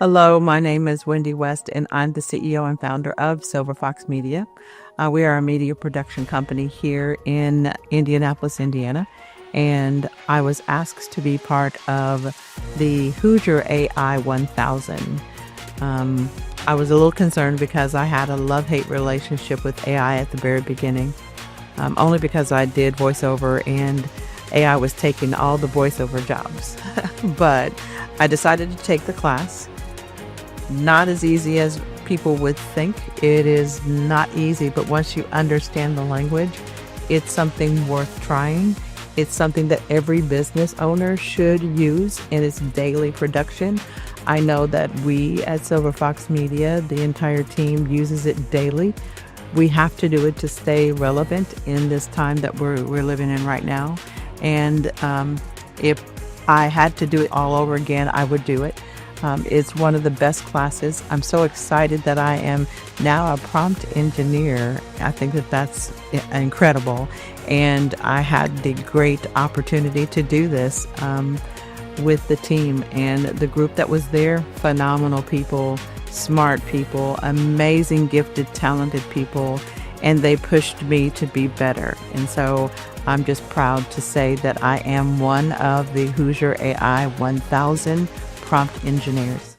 Hello, my name is Wendy West, and I'm the CEO and founder of Silverfox Media. We are a media production company here in Indianapolis, Indiana, and I was asked to be part of the Hoosier AI 1000. I was a little concerned because I had a love-hate relationship with AI at the very beginning, only because I did voiceover and AI was taking all the voiceover jobs. But I decided to take the class. Not as easy as people would think. It is not easy, but once you understand the language, it's something worth trying. It's something that every business owner should use in its daily production. I know that we at Silverfox Media, the entire team, uses it daily. We have to do it to stay relevant in this time that we're living in right now. And if I had to do it all over again, I would do it. It's one of the best classes. I'm so excited that I am now a prompt engineer. I think that that's incredible. And I had the great opportunity to do this with the team and the group that was there. Phenomenal people, smart people, amazing, gifted, talented people. And they pushed me to be better. And so I'm just proud to say that I am one of the Hoosier AI 1000 prompt engineers.